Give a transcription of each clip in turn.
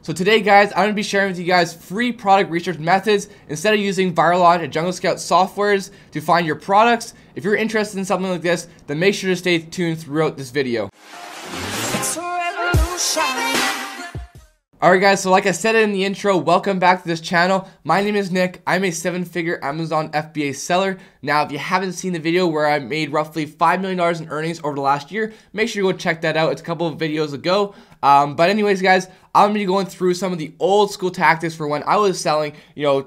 So today, guys, I'm going to be sharing with you guys free product research methods instead of using Viral Launch and Jungle Scout softwares to find your products. If you're interested in something like this, then make sure to stay tuned throughout this video. It's a revolution. Alright guys, so like I said in the intro, welcome back to this channel. My name is Nick. I'm a 7-figure Amazon FBA seller. Now, if you haven't seen the video where I made roughly $5 million in earnings over the last year, make sure you go check that out. It's a couple of videos ago. But anyways, guys, I'm going to be going through some of the old school tactics for when I was selling,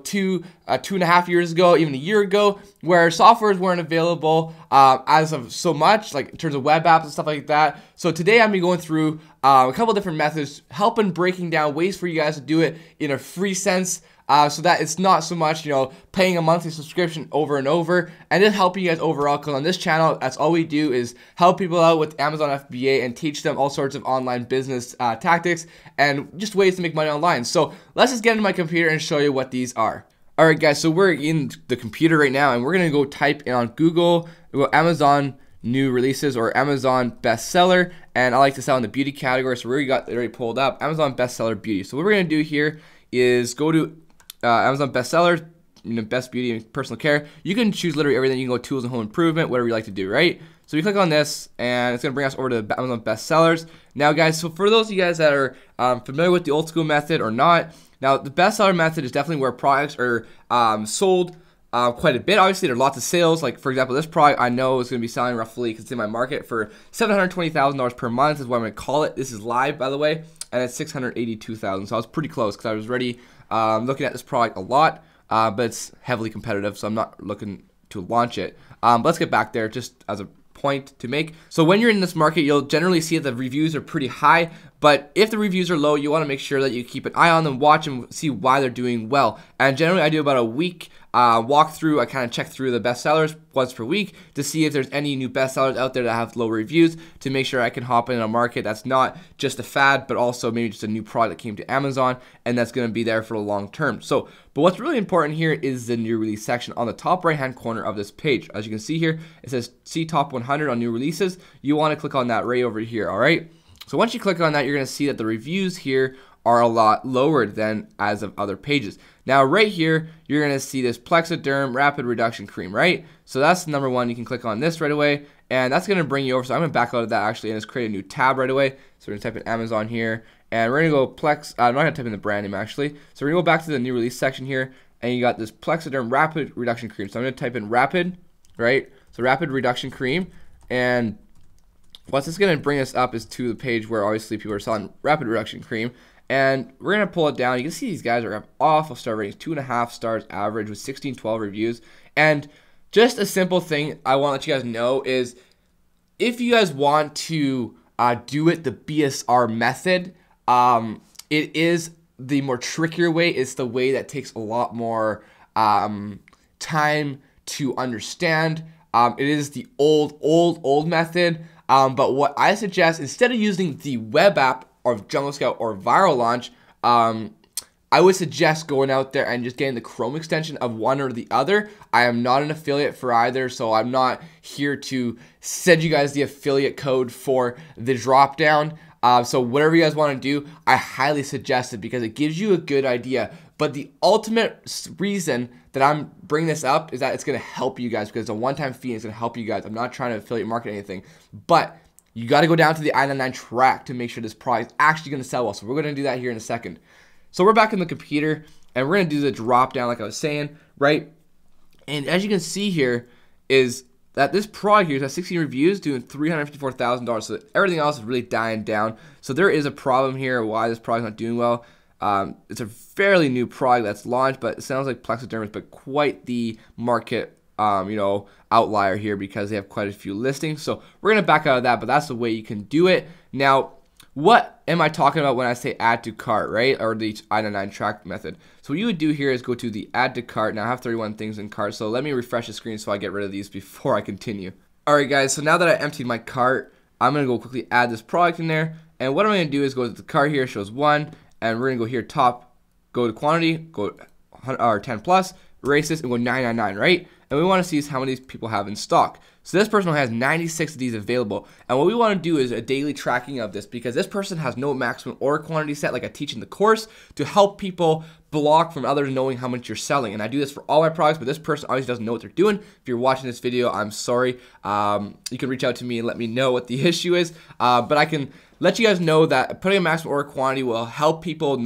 two and a half years ago, even a year ago, where softwares weren't available as of so much, like in terms of web apps and stuff like that. So today I'm going to be going through a couple different methods, helping breaking down ways for you guys to do it in a free sense, so that it's not so much, paying a monthly subscription over and over, and just helping you guys overall, because on this channel, that's all we do is help people out with Amazon FBA and teach them all sorts of online business tactics and just ways to make money online. So let's just get into my computer and show you what these are. Alright guys, so we're in the computer right now, and we're going to go type in on Google, we'll go Amazon new releases or Amazon bestseller, and I like to sell in the beauty category, so we already got it already pulled up, Amazon bestseller beauty. So what we're going to do here is go to Amazon bestsellers, best beauty and personal care. You can choose literally everything. You can go tools and home improvement, whatever you like to do, right? So we click on this, and it's going to bring us over to Amazon bestsellers. Now, guys, so for those of you guys that are familiar with the old school method or not, now the bestseller method is definitely where products are sold quite a bit. Obviously, there are lots of sales. Like, for example, this product I know is going to be selling roughly, because it's in my market, for $720,000 per month is what I'm going to call it. This is live, by the way, and it's $682,000. So I was pretty close because I was already looking at this product a lot, but it's heavily competitive, so I'm not looking to launch it. But let's get back there just as a point to make. So when you're in this market, you'll generally see that the reviews are pretty high, but if the reviews are low, you want to make sure that you keep an eye on them, watch and see why they're doing well. And generally, I do about a week walk through. I kind of check through the bestsellers once per week to see if there's any new bestsellers out there that have low reviews, to make sure I can hop in a market that's not just a fad, but also maybe just a new product that came to Amazon and that's going to be there for the long term. So, but what's really important here is the new release section on the top right hand corner of this page. As you can see here, it says see top 100 on new releases. You want to click on that right over here. All right. So once you click on that, you're going to see that the reviews here are a lot lower than as of other pages. Now right here, you're going to see this Plexiderm Rapid Reduction Cream, right? So that's number one. You can click on this right away, and that's going to bring you over. So I'm going to back out of that actually and just create a new tab right away. So we're going to type in Amazon here, and we're going to go I'm not going to type in the brand name actually. So we're going to go back to the new release section here, and you got this Plexiderm Rapid Reduction Cream. So I'm going to type in Rapid, right? So Rapid Reduction Cream, and what's this going to bring us up is to the page where obviously people are selling Rapid Reduction Cream. And we're going to pull it down. You can see these guys have awful star ratings, 2.5 stars average with 1612 reviews. And just a simple thing I want to let you guys know is if you guys want to do it the BSR method, it is the more trickier way. It's the way that takes a lot more time to understand. It is the old method. But what I suggest, instead of using the web app of Jungle Scout or Viral Launch, I would suggest going out there and just getting the Chrome extension of one or the other. I am not an affiliate for either, so I'm not here to send you guys the affiliate code for the drop down. So whatever you guys want to do, I highly suggest it because it gives you a good idea. But the ultimate reason that I'm bringing this up is that it's going to help you guys, because it's a one-time fee and it's going to help you guys. I'm not trying to affiliate market anything, but you got to go down to the I-99 track to make sure this product is actually going to sell well. So we're going to do that here in a second. So we're back in the computer, and we're going to do the drop down like I was saying, right? And as you can see here is that this product here has 16 reviews doing $354,000. So everything else is really dying down. So there is a problem here why this product's not doing well. It's a fairly new product that's launched, but it sounds like Plexiderm has been quite the market outlier here because they have quite a few listings. So we're going to back out of that, but that's the way you can do it. Now, what am I talking about when I say add to cart, right? Or the I-99 track method. So what you would do here is go to the add to cart. Now I have 31 things in cart, so let me refresh the screen so I get rid of these before I continue. Alright guys, so now that I emptied my cart, I'm going to go quickly add this product in there. And what I'm going to do is go to the cart here, shows 1, and we're going to go here top, go to quantity, go or 10 plus, erase this and go 999, right? And we want to see is how many people have in stock. So this person has 96 of these available. And what we want to do is a daily tracking of this, because this person has no maximum order quantity set like I teach in the course, to help people block from others knowing how much you're selling. And I do this for all my products, but this person obviously doesn't know what they're doing. If you're watching this video, I'm sorry. You can reach out to me and let me know what the issue is. But I can let you guys know that putting a maximum order quantity will help people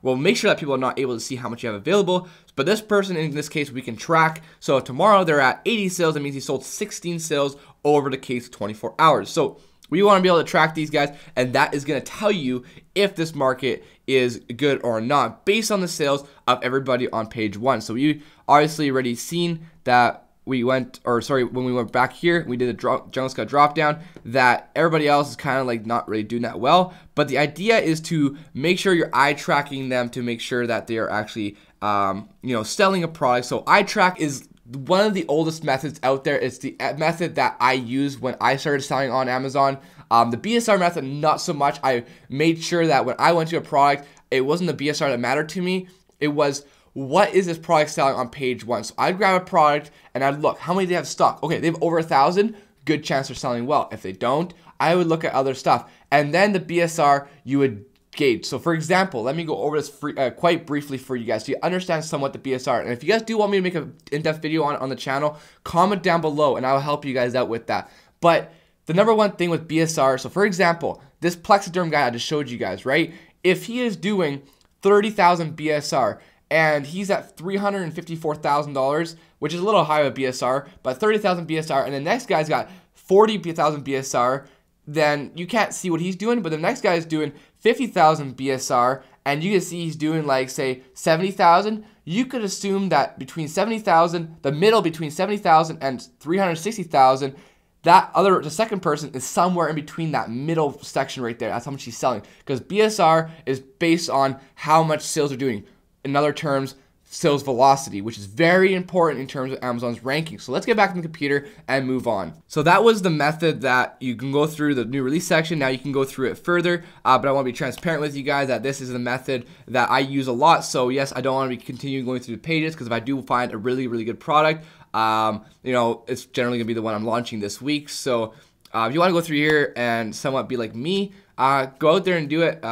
make sure that people are not able to see how much you have available. But this person, in this case, we can track. So if tomorrow they're at 80 sales, that means he sold 16 sales over the case of 24 hours. So we want to be able to track these guys, and that is going to tell you if this market is good or not based on the sales of everybody on page 1. So we obviously already seen that when we went back here, we did a jungle scout drop down, that everybody else is kind of like not really doing that well. But the idea is to make sure you're eye tracking them to make sure that they are actually selling a product. So eye track is one of the oldest methods out there. It's the method that I used when I started selling on Amazon. The BSR method, not so much. I made sure that when I went to a product, it wasn't the BSR that mattered to me. It was, what is this product selling on page 1? So I'd grab a product and I'd look, how many do they have stock? Okay, they have over 1,000. Good chance they're selling well. If they don't, I would look at other stuff. And then the BSR, you would gauge. So for example, let me go over this quite briefly for you guys so you understand somewhat the BSR. And if you guys do want me to make an in-depth video on the channel, comment down below and I will help you guys out with that. But the number one thing with BSR, so for example, this Plexiderm guy I just showed you guys, right? If he is doing 30,000 BSR and he's at $354,000, which is a little high of a BSR, but 30,000 BSR, and the next guy's got 40,000 BSR, then you can't see what he's doing, but the next guy is doing 50,000 BSR, and you can see he's doing like, say, 70,000. You could assume that between 70,000, the middle between 70,000 and 360,000, the second person is somewhere in between that middle section right there. That's how much he's selling, because BSR is based on how much sales are doing. In other terms, sales velocity, which is very important in terms of Amazon's ranking. So let's get back to the computer and move on. So that was the method that you can go through the new release section. Now you can go through it further, but I want to be transparent with you guys that this is the method that I use a lot. So yes, I don't want to be continuing going through the pages, because if I do find a really, really good product, it's generally gonna be the one I'm launching this week. So if you want to go through here and somewhat be like me, go out there and do it.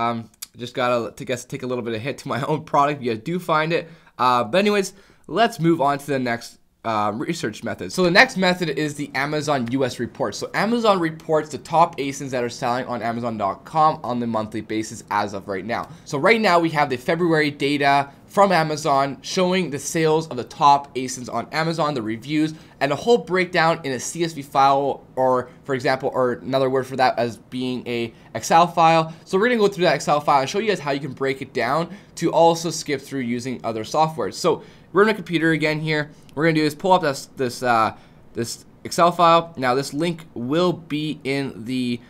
Just gotta take a little bit of hit to my own product if you guys do find it. But anyways, let's move on to the next research method. So the next method is the Amazon US report. So Amazon reports the top ASINs that are selling on Amazon.com on the monthly basis as of right now. So right now we have the February data from Amazon showing the sales of the top ASINs on Amazon, the reviews, and a whole breakdown in a CSV file, or for example, or another word for that as being a Excel file. So we're gonna go through that Excel file and show you guys how you can break it down to also skip through using other softwares. So we're in a computer again here. We're gonna do is pull up this Excel file. Now this link will be in the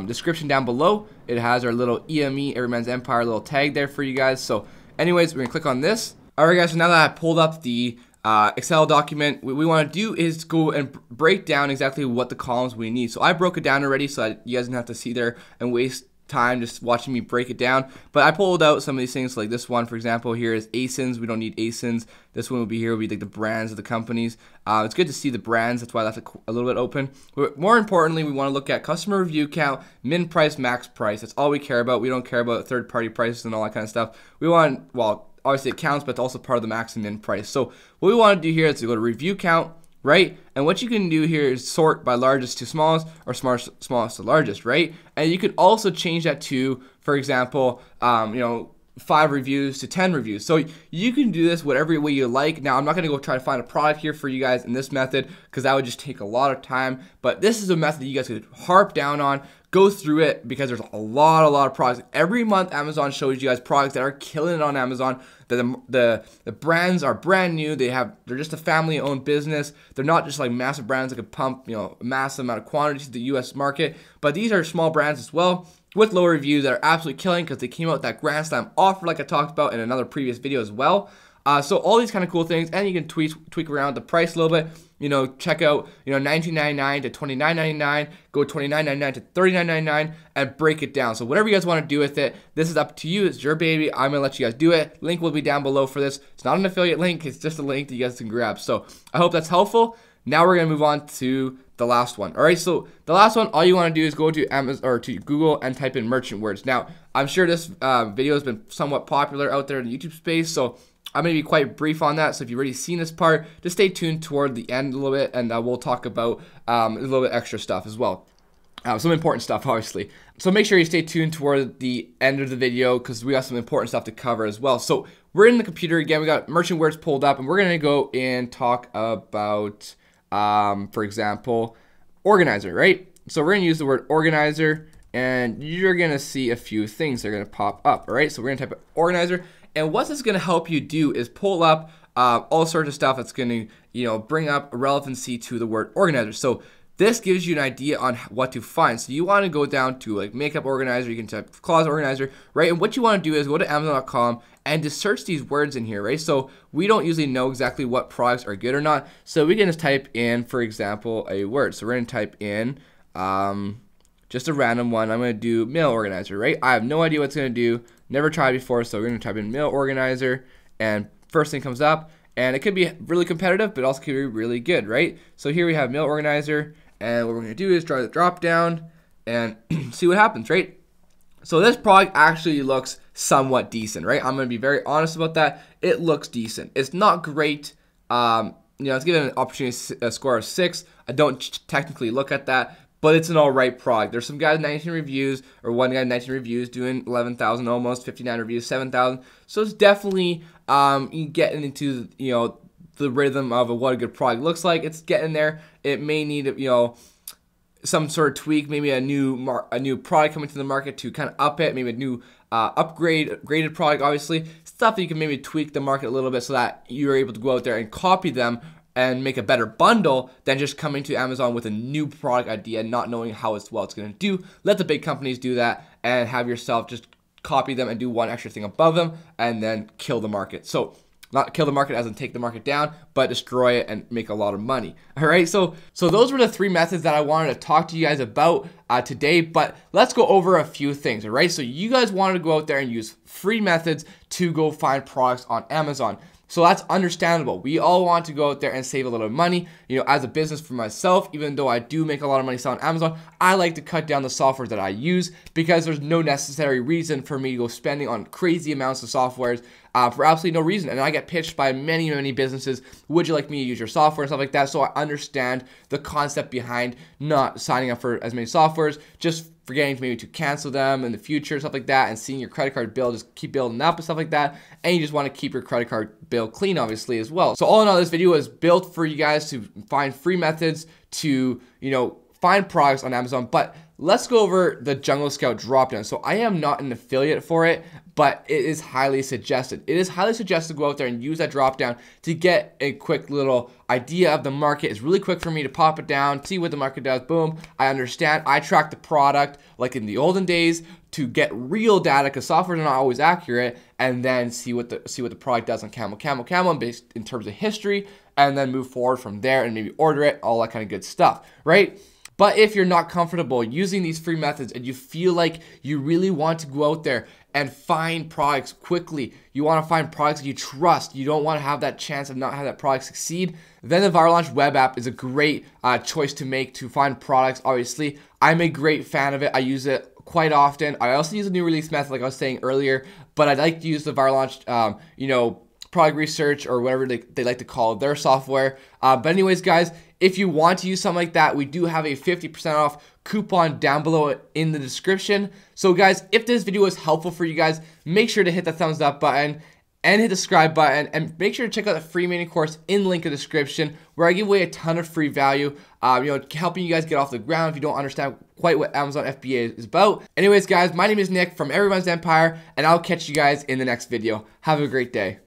description down below. It has our little EME, Every Man's Empire, little tag there for you guys. So anyways, we're gonna click on this. All right, guys, so now that I pulled up the Excel document, what we wanna do is go and break down exactly what the columns we need. So I broke it down already so that you guys don't have to see there and waste time just watching me break it down. But I pulled out some of these things, like this one, for example, here is ASINs. We don't need ASINs. This one will be here, will be like the brands of the companies. It's good to see the brands. That's why I left it a little bit open. But more importantly, we want to look at customer review count, min price, max price. That's all we care about. We don't care about third-party prices and all that kind of stuff. We want, well, obviously it counts, but it's also part of the max and min price. So what we want to do here is to go to review count, right? And what you can do here is sort by largest to smallest, or smallest to largest, right? And you could also change that to, for example, 5 reviews to 10 reviews. So you can do this whatever way you like. Now, I'm not going to go try to find a product here for you guys in this method, because that would just take a lot of time. But this is a method that you guys could harp down on, go through it, because there's a lot of products. Every month, Amazon shows you guys products that are killing it on Amazon. The brands are brand new. They're just a family-owned business. They're not just like massive brands that could pump a massive amount of quantities to the U.S. market. But these are small brands as well, with low reviews that are absolutely killing, because they came out with that Grand Slam offer like I talked about in another previous video as well. So all these kind of cool things, and you can tweak around the price a little bit. Check out, $19.99 to $29.99, go $29.99 to $39.99, and break it down. So whatever you guys want to do with it, this is up to you. It's your baby. I'm gonna let you guys do it. Link will be down below for this. It's not an affiliate link. It's just a link that you guys can grab. So I hope that's helpful. Now we're gonna move on to the last one. All right, so the last one, all you want to do is go to Amazon or to Google and type in merchant words. Now, I'm sure this video has been somewhat popular out there in the YouTube space, so I'm going to be quite brief on that. So if you've already seen this part, just stay tuned toward the end a little bit, and we'll talk about a little bit extra stuff as well. Some important stuff, obviously. So make sure you stay tuned toward the end of the video because we got some important stuff to cover as well. So we're in the computer again. We got merchant words pulled up, and we're going to go and talk about, for example, organizer, right? So we're going to use the word organizer, and you're going to see a few things that are going to pop up, all right? So we're going to type organizer, and what this is going to help you do is pull up all sorts of stuff that's going to, bring up relevancy to the word organizer. So this gives you an idea on what to find. So you want to go down to like makeup organizer, you can type closet organizer, right? And what you want to do is go to Amazon.com and just search these words in here, right? So we don't usually know exactly what products are good or not. So we can just type in, for example, a word. So we're going to type in just a random one. I'm going to do mail organizer, right? I have no idea what it's going to do. Never tried before. So we're going to type in mail organizer, and first thing comes up. And it could be really competitive, but also could be really good, right? So here we have mail organizer. And what we're going to do is draw the drop down and see what happens, right? So this product actually looks somewhat decent, right? I'm going to be very honest about that. It looks decent. It's not great. It's given an opportunity a score of 6. I don't technically look at that, but it's an all right product. There's some guys 19 reviews, or one guy 19 reviews doing 11,000 almost, 59 reviews, 7,000. So it's definitely getting into the rhythm of what a good product looks like. It's getting there. It may need some sort of tweak, maybe a new product coming to the market to kind of up it, maybe a new graded product, obviously stuff that you can maybe tweak the market a little bit so that you're able to go out there and copy them and make a better bundle than just coming to Amazon with a new product idea, not knowing how it's going to do. Let the big companies do that and have yourself just copy them and do one extra thing above them and then kill the market. So not kill the market as in take the market down, but destroy it and make a lot of money. All right, so those were the 3 methods that I wanted to talk to you guys about today, but let's go over a few things, all right? So you guys wanted to go out there and use free methods to go find products on Amazon. So that's understandable. We all want to go out there and save a little money. As a business for myself, even though I do make a lot of money selling Amazon, I like to cut down the software that I use because there's no necessary reason for me to go spending on crazy amounts of softwares for absolutely no reason. And I get pitched by many, many businesses, would you like me to use your software and stuff like that? So I understand the concept behind not signing up for as many softwares, just forgetting maybe to cancel them in the future, stuff like that, and seeing your credit card bill just keep building up and stuff like that. And you just want to keep your credit card bill clean, obviously, as well. So all in all, this video is built for you guys to find free methods to, find products on Amazon. But let's go over the Jungle Scout dropdown. So I am not an affiliate for it, but it is highly suggested. It is highly suggested to go out there and use that dropdown to get a quick little idea of the market. It's really quick for me to pop it down, see what the market does. Boom, I understand. I track the product like in the olden days to get real data because software is not always accurate, and then see what the product does on Camel, based in terms of history, and then move forward from there and maybe order it, all that kind of good stuff, right? But if you're not comfortable using these free methods and you feel like you really want to go out there and find products quickly, you want to find products that you trust, you don't want to have that chance of not having that product succeed, then the Viral Launch web app is a great choice to make to find products. Obviously, I'm a great fan of it. I use it quite often. I also use a new release method like I was saying earlier, but I like to use the Viral Launch, product research or whatever they like to call their software. But anyways, guys, if you want to use something like that, we do have a 50% off coupon down below in the description. So guys, if this video was helpful for you guys, make sure to hit the thumbs up button and hit the subscribe button, and make sure to check out the free mini course in the link in the description where I give away a ton of free value, helping you guys get off the ground if you don't understand quite what Amazon FBA is about. Anyways, guys, my name is Nick from Everyone's Empire, and I'll catch you guys in the next video. Have a great day.